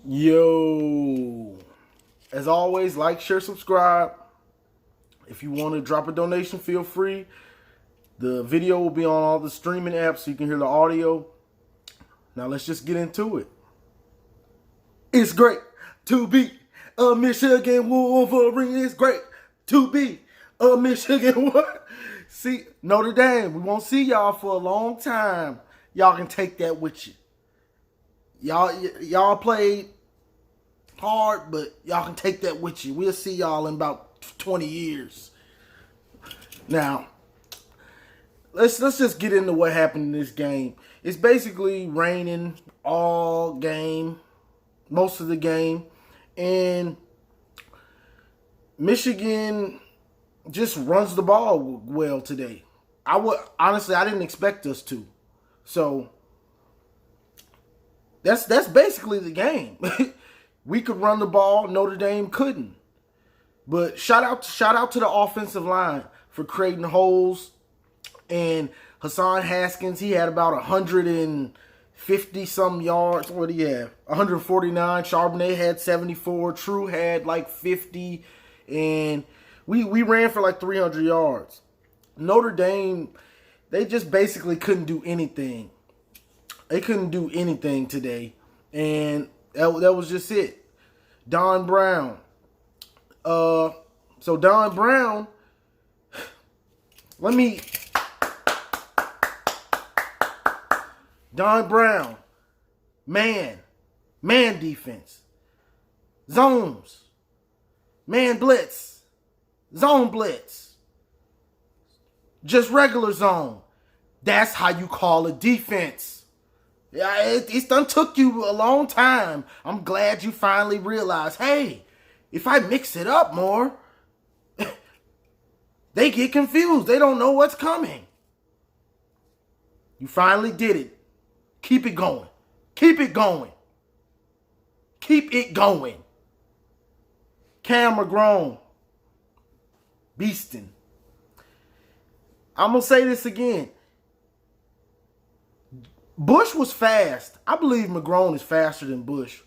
Yo, as always, like, share, subscribe. If you want to drop a donation, feel free. The video will be on all the streaming apps so you can hear the audio. Now let's just get into it. It's great to be a Michigan Wolverine. It's great to be a Michigan what? See, Notre Dame, we won't see y'all for a long time. Y'all can take that with you. Y'all played hard, but y'all can take that with you. We'll see y'all in about 20 years. Now, let's just get into what happened in this game. It's basically raining all game, most of the game, and Michigan just runs the ball well today. I didn't expect us to. So that's basically the game. We could run the ball, Notre Dame couldn't. But shout out to the offensive line for creating holes. And Hassan Haskins, he had about 150 some yards. What did he have? 149. Charbonnet had 74. True had like 50. And we ran for like 300 yards. Notre Dame, they just basically couldn't do anything. They couldn't do anything today. And that was just it. Don Brown. So Don Brown, Don Brown, man defense, zones, man blitz, zone blitz, just regular zone. That's how you call a defense. Yeah, it's done took you a long time. I'm glad you finally realized, hey, if I mix it up more, they get confused. They don't know what's coming. You finally did it. Keep it going. Keep it going. Keep it going. Cam McGrone, beasting. I'm going to say this again. Bush was fast. I believe McGrone is faster than Bush.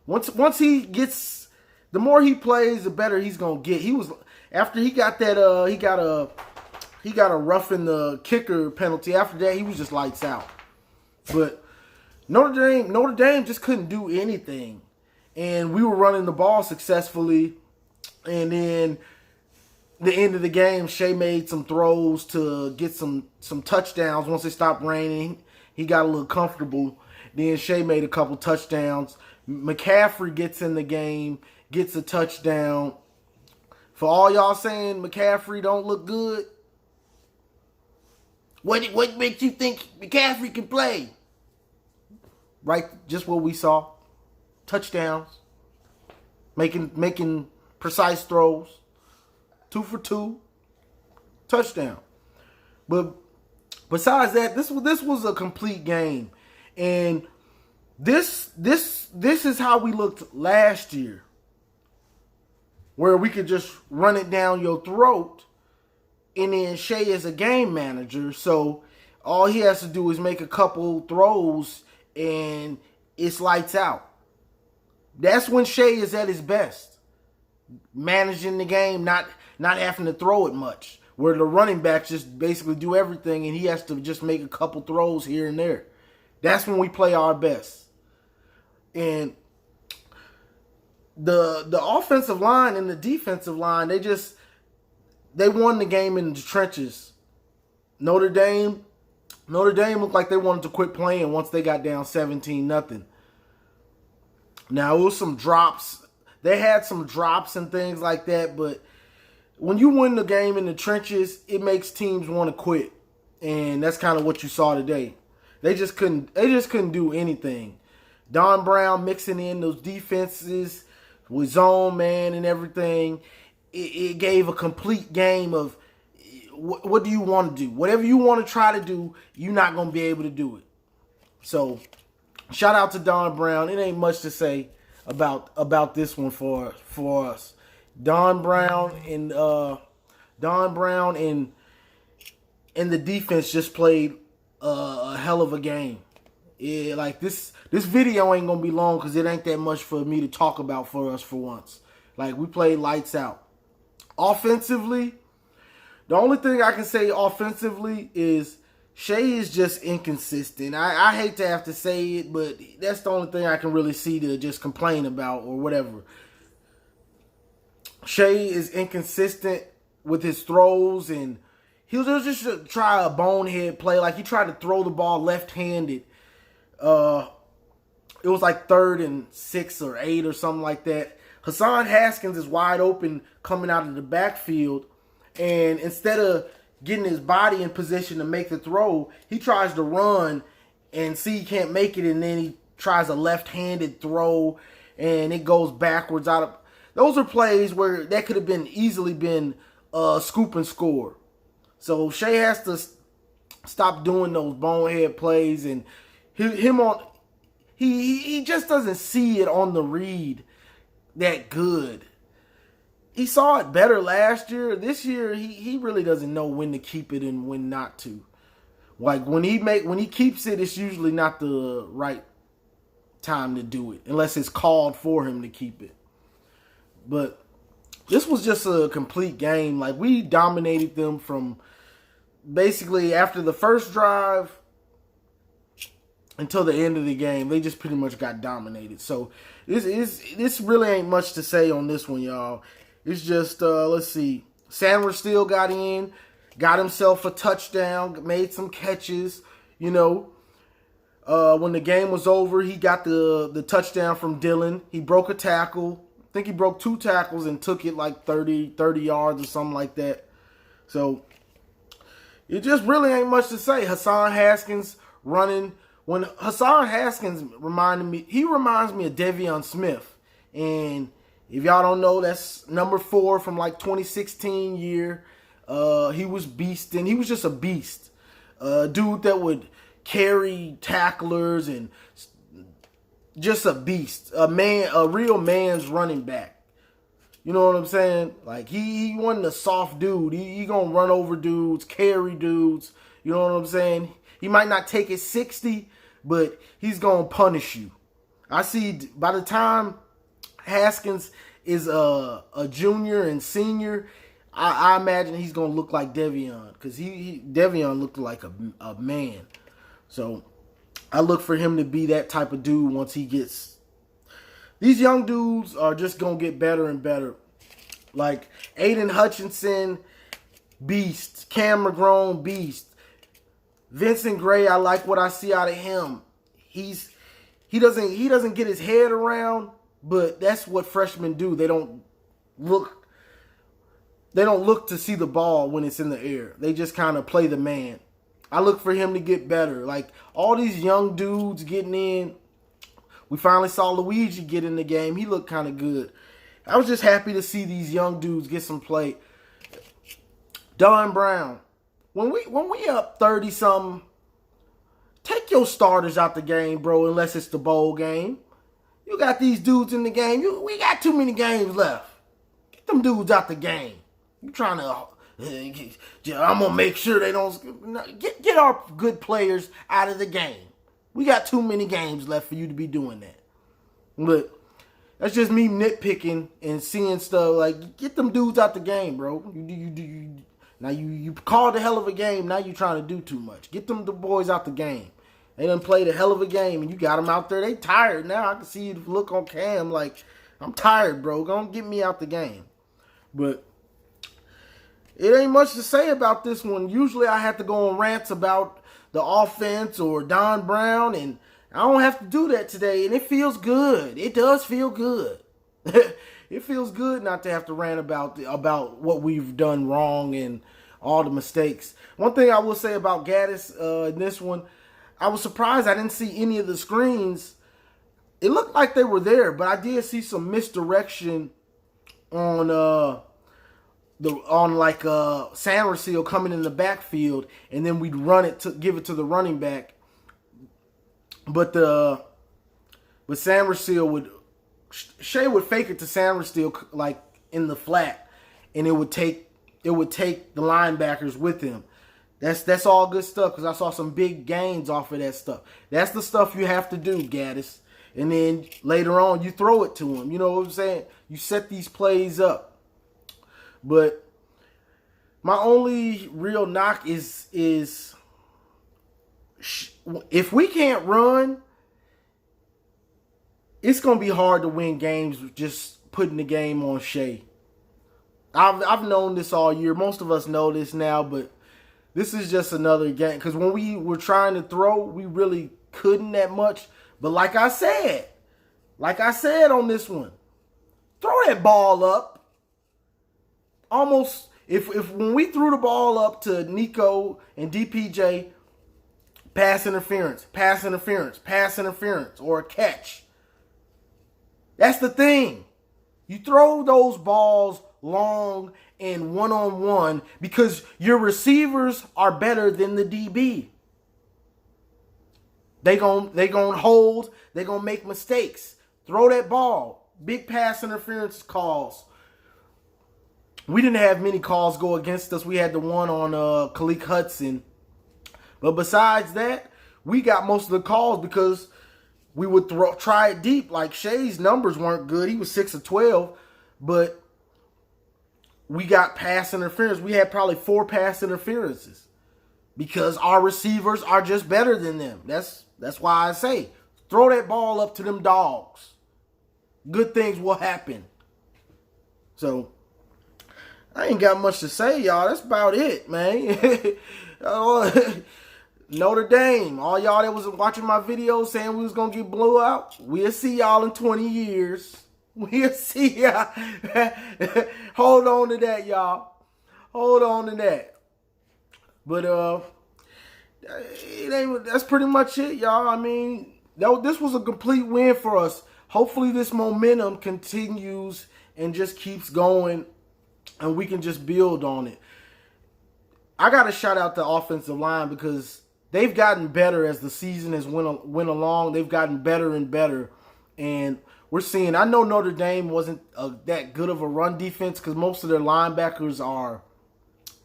Once he gets, the more he plays, the better he's gonna get. He was after he got that he got a roughing the kicker penalty. After that, he was just lights out. But Notre Dame just couldn't do anything, and we were running the ball successfully. And then the end of the game, Shea made some throws to get some touchdowns. Once it stopped raining, he got a little comfortable. Then Shea made a couple touchdowns. McCaffrey gets in the game, gets a touchdown. For all y'all saying McCaffrey don't look good, what makes you think McCaffrey can play? Right, just what we saw. Touchdowns. Making precise throws. 2 for 2. Touchdown. But besides that, this was a complete game. And this is how we looked last year, where we could just run it down your throat, and then Shea is a game manager, so all he has to do is make a couple throws, and it's lights out. That's when Shea is at his best, managing the game, not having to throw it much, where the running backs just basically do everything, and he has to just make a couple throws here and there. That's when we play our best. And the offensive line and the defensive line, they won the game in the trenches. Notre Dame looked like they wanted to quit playing once they got down 17-0. Now, it was some drops. They had some drops and things like that, but when you win the game in the trenches, it makes teams want to quit. And that's kind of what you saw today. They just couldn't do anything. Don Brown mixing in those defenses with zone man and everything. It gave a complete game of what do you want to do? Whatever you want to try to do, you're not going to be able to do it. So, shout out to Don Brown. It ain't much to say about this one for us. Don Brown and the defense just played a hell of a game. Yeah, like this This video ain't gonna be long because it ain't that much for me to talk about for us for once. Like, we played lights out. Offensively, the only thing I can say offensively is Shea is just inconsistent. I hate to have to say it, but that's the only thing I can really see to just complain about or whatever. Shea is inconsistent with his throws, and he'll just try a bonehead play. Like, he tried to throw the ball left-handed. It was like 3rd and 6 or 8 or something like that. Hassan Haskins is wide open coming out of the backfield, and instead of getting his body in position to make the throw, he tries to run and see he can't make it, and then he tries a left-handed throw, and it goes backwards out of. Those are plays where that could have been easily been scoop and score. So Shea has to stop doing those bonehead plays, and he just doesn't see it on the read that good. He saw it better last year. This year, he really doesn't know when to keep it and when not to. Like, when he keeps it, it's usually not the right time to do it, unless it's called for him to keep it. But this was just a complete game. Like, we dominated them from basically after the first drive until the end of the game. They just pretty much got dominated. So this really ain't much to say on this one, y'all. It's just, let's see. Sanders still got in, got himself a touchdown, made some catches, you know. When the game was over, he got the touchdown from Dillon. He broke a tackle. I think he broke 2 tackles and took it like 30 yards or something like that. So, it just really ain't much to say. Hassan Haskins running. When Hassan Haskins reminds me of Devion Smith. And if y'all don't know, that's number 4 from like 2016 year. He was beasting. He was just a beast. Dude that would carry tacklers and just a beast. A real man's running back. You know what I'm saying? Like, he wasn't a soft dude. He gonna run over dudes, carry dudes. You know what I'm saying? He might not take it 60, but he's gonna punish you. I see by the time Haskins is a junior and senior, I imagine he's gonna look like Devion, because Devion looked like a man. So I look for him to be that type of dude once he gets. These young dudes are just gonna get better and better. Like Aiden Hutchinson, beast. Cam McGrone, beast. Vincent Gray, I like what I see out of him. He doesn't get his head around, but that's what freshmen do. They don't look to see the ball when it's in the air. They just kind of play the man. I look for him to get better. Like, all these young dudes getting in. We finally saw Luigi get in the game. He looked kind of good. I was just happy to see these young dudes get some play. Don Brown. When we up 30-something, take your starters out the game, bro, unless it's the bowl game. You got these dudes in the game. We got too many games left. Get them dudes out the game. You trying to... I'm going to make sure they don't... Get our good players out of the game. We got too many games left for you to be doing that. But that's just me nitpicking and seeing stuff. Like, get them dudes out the game, bro. Now you called a hell of a game. Now you trying to do too much. Get the boys out the game. They done played a hell of a game, and you got them out there. They tired now. I can see you look on cam like, I'm tired, bro. Go get me out the game. But it ain't much to say about this one. Usually I have to go on rants about the offense or Don Brown, and I don't have to do that today, and it feels good. It does feel good. It feels good not to have to rant about what we've done wrong and all the mistakes. One thing I will say about Gaddis in this one, I was surprised I didn't see any of the screens. It looked like they were there, but I did see some misdirection on Sanders Seal coming in the backfield, and then we'd run it to give it to the running back. But Sanders Seal Shea would fake it to Sanders Seal in the flat, and it would take the linebackers with him. That's all good stuff because I saw some big gains off of that stuff. That's the stuff you have to do, Gaddis. And then later on, you throw it to him. You know what I'm saying? You set these plays up. But my only real knock is if we can't run, it's going to be hard to win games with just putting the game on Shea. I've known this all year. Most of us know this now, but this is just another game. Because when we were trying to throw, we really couldn't that much. But like I said on this one, throw that ball up. Almost, if when we threw the ball up to Nico and DPJ, pass interference, or a catch. That's the thing. You throw those balls long and one-on-one because your receivers are better than the DB. They gon' hold. They gon' make mistakes. Throw that ball. Big pass interference calls. We didn't have many calls go against us. We had the one on Khalil Hudson. But besides that, we got most of the calls because we would try it deep. Like Shea's numbers weren't good. He was 6 of 12. But we got pass interference. We had probably 4 pass interferences because our receivers are just better than them. That's why I say, throw that ball up to them dogs. Good things will happen. So, I ain't got much to say, y'all. That's about it, man. Notre Dame. All y'all that was watching my videos saying we was going to get blew out, we'll see y'all in 20 years. We'll see y'all. Hold on to that, y'all. Hold on to that. But, that's pretty much it, y'all. I mean, this was a complete win for us. Hopefully this momentum continues and just keeps going and we can just build on it. I got to shout out the offensive line because they've gotten better as the season has went along. They've gotten better and better. And we're seeing, I know Notre Dame wasn't that good of a run defense because most of their linebackers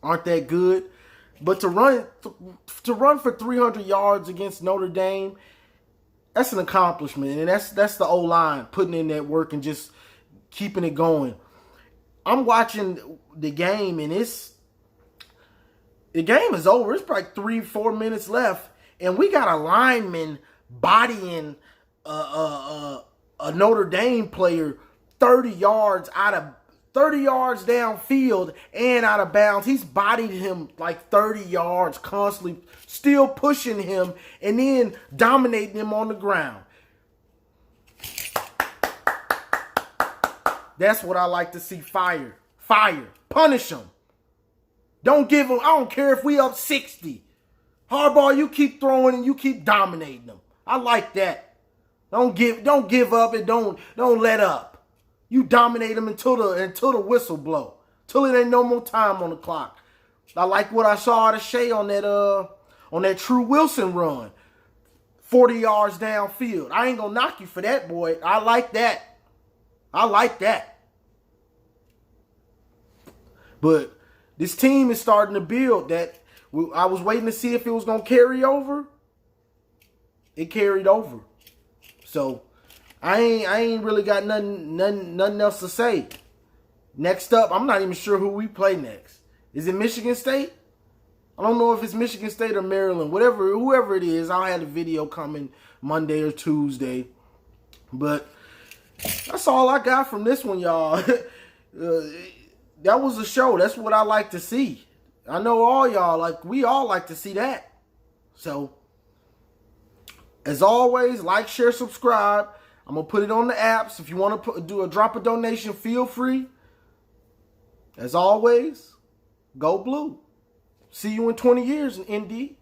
aren't that good. But to run for 300 yards against Notre Dame, that's an accomplishment. And that's the O-line putting in that work and just keeping it going. I'm watching the game and the game is over. It's probably 3-4 minutes left. And we got a lineman bodying a Notre Dame player 30 yards downfield and out of bounds. He's bodied him like 30 yards constantly, still pushing him and then dominating him on the ground. That's what I like to see. Fire. Punish him. Don't give him, I don't care if we up 60. Harbaugh, you keep throwing and you keep dominating them. I like that. Don't give up and don't let up. You dominate them until the whistle blow. Till it ain't no more time on the clock. I like what I saw out of Shea on that True Wilson run. 40 yards downfield. I ain't gonna knock you for that, boy. I like that. But this team is starting to build that. I was waiting to see if it was gonna carry over. It carried over. So I ain't really got nothing else to say. Next up, I'm not even sure who we play next. Is it Michigan State? I don't know if it's Michigan State or Maryland. Whoever it is, I'll have a video coming Monday or Tuesday. But that's all I got from this one, y'all. That was a show. That's what I like to see. I know all y'all, we all like to see that. So, as always, like, share, subscribe. I'm going to put it on the apps. If you want to drop a donation, feel free. As always, go blue. See you in 20 years, ND.